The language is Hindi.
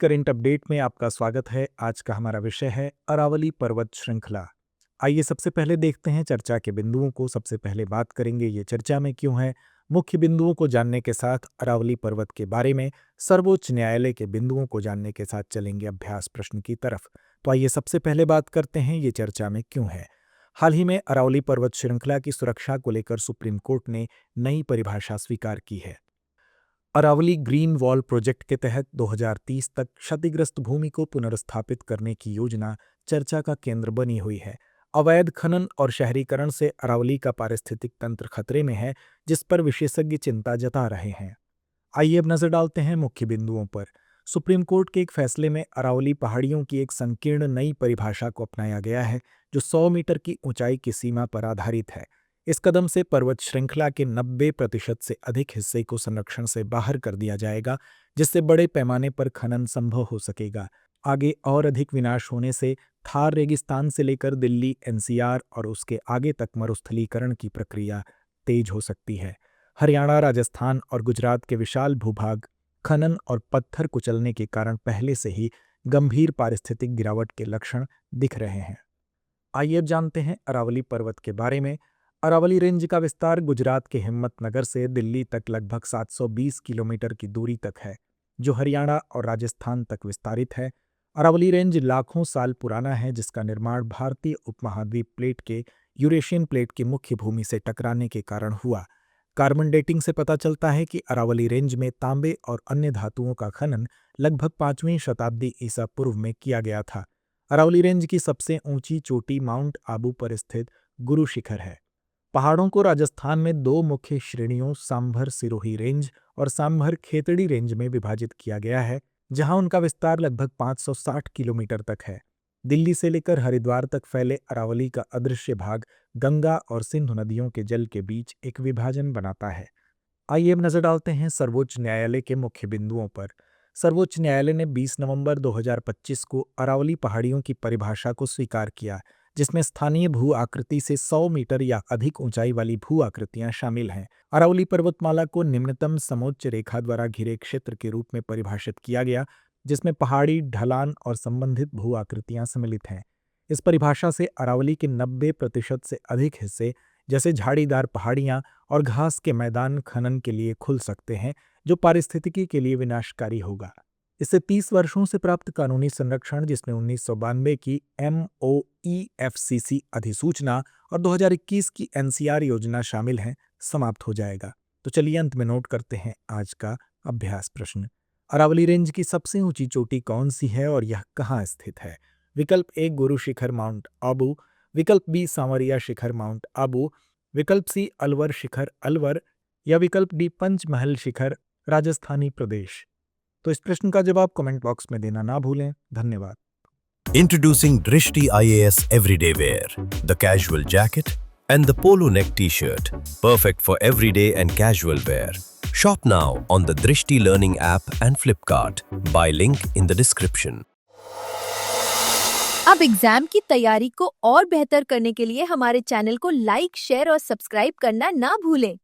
करंट अपडेट में आपका स्वागत है। आज का हमारा विषय है अरावली पर्वत श्रृंखला। आइए सबसे पहले देखते हैं चर्चा के बिंदुओं को। सबसे पहले बात करेंगे ये चर्चा में क्यों है। मुख्य बिंदुओं को जानने के साथ अरावली पर्वत के बारे में सर्वोच्च न्यायालय के बिंदुओं को जानने के साथ चलेंगे अभ्यास प्रश्न की तरफ। तो आइए सबसे पहले बात करते हैं ये चर्चा में क्यों है। हाल ही में अरावली पर्वत श्रृंखला की सुरक्षा को लेकर सुप्रीम कोर्ट ने नई परिभाषा स्वीकार की है। अरावली ग्रीन वॉल प्रोजेक्ट के तहत 2030 तक क्षतिग्रस्त भूमि को पुनर्स्थापित करने की योजना चर्चा का केंद्र बनी हुई है। अवैध खनन और शहरीकरण से अरावली का पारिस्थितिक तंत्र खतरे में है, जिस पर विशेषज्ञ चिंता जता रहे हैं। आइए अब नजर डालते हैं मुख्य बिंदुओं पर। सुप्रीम कोर्ट के एक फैसले में अरावली पहाड़ियों की एक संकीर्ण नई परिभाषा को अपनाया गया है, जो 100 मीटर की ऊंचाई की सीमा पर आधारित है। इस कदम से पर्वत श्रृंखला के 90% से अधिक हिस्से को संरक्षण से बाहर कर दिया जाएगा, जिससे बड़े पैमाने पर खनन संभव हो सकेगा। आगे और अधिक विनाश होने से थार रेगिस्तान से लेकर दिल्ली एनसीआर और उसके आगे तक मरुस्थलीकरण की प्रक्रिया तेज हो सकती है। हरियाणा, राजस्थान और गुजरात के विशाल भूभाग खनन और पत्थर कुचलने के कारण पहले से ही गंभीर पारिस्थितिक गिरावट के लक्षण दिख रहे हैं। आइए अब जानते हैं अरावली पर्वत के बारे में। अरावली रेंज का विस्तार गुजरात के हिम्मतनगर से दिल्ली तक लगभग 720 किलोमीटर की दूरी तक है, जो हरियाणा और राजस्थान तक विस्तारित है। अरावली रेंज लाखों साल पुराना है, जिसका निर्माण भारतीय उपमहाद्वीप प्लेट के यूरेशियन प्लेट की मुख्य भूमि से टकराने के कारण हुआ। कार्बन डेटिंग से पता चलता है कि अरावली रेंज में तांबे और अन्य धातुओं का खनन लगभग 5वीं शताब्दी ईसा पूर्व में किया गया था। अरावली रेंज की सबसे ऊंची चोटी माउंट आबू पर स्थित गुरु शिखर है। पहाड़ों को राजस्थान में दो मुख्य श्रेणियों सांभर सिरोही रेंज और सांभर खेतड़ी रेंज में विभाजित किया गया है, जहां उनका विस्तार लगभग 560 किलोमीटर तक है। दिल्ली से लेकर हरिद्वार तक फैले अरावली का अदृश्य भाग गंगा और सिंधु नदियों के जल के बीच एक विभाजन बनाता है। आइए अब नजर डालते हैं सर्वोच्च न्यायालय के मुख्य बिंदुओं पर। सर्वोच्च न्यायालय ने 20 नवंबर 2025 को अरावली पहाड़ियों की परिभाषा को स्वीकार किया, जिसमें स्थानीय भू आकृति से 100 मीटर या अधिक ऊंचाई वाली भू आकृतियां शामिल हैं। अरावली पर्वतमाला को निम्नतम समोच्च रेखा द्वारा घिरे क्षेत्र के रूप में परिभाषित किया गया, जिसमें पहाड़ी, ढलान और संबंधित भू आकृतियां सम्मिलित हैं। इस परिभाषा से अरावली के 90% से अधिक हिस्से, जैसे झाड़ीदार पहाड़ियां और घास के मैदान, खनन के लिए खुल सकते हैं, जो पारिस्थितिकी के लिए विनाशकारी होगा। इससे 30 वर्षों से प्राप्त कानूनी संरक्षण, जिसमें 1992 की MOEFCC अधिसूचना और 2021 की NCR योजना शामिल हैं, समाप्त हो जाएगा। तो चलिए अंत में नोट करते हैं आज का अभ्यास प्रश्न। अरावली रेंज की सबसे ऊंची चोटी कौन सी है और यह कहाँ स्थित है? विकल्प ए गुरु शिखर माउंट आबू, विकल्प बी सांवरिया शिखर माउंट आबू, विकल्प सी अलवर शिखर अलवर, या विकल्प डी पंचमहल शिखर राजस्थानी प्रदेश। तो इस प्रश्न का जवाब कमेंट बॉक्स में देना ना भूलें। धन्यवाद। Introducing Drishti IAS Everyday Wear, the casual jacket and the polo neck t-shirt, perfect for everyday and casual wear. Shop now on the Drishti Learning app and Flipkart. Buy link in the description. अब एग्जाम की तैयारी को और बेहतर करने के लिए हमारे चैनल को लाइक, शेयर और सब्सक्राइब करना ना भूलें।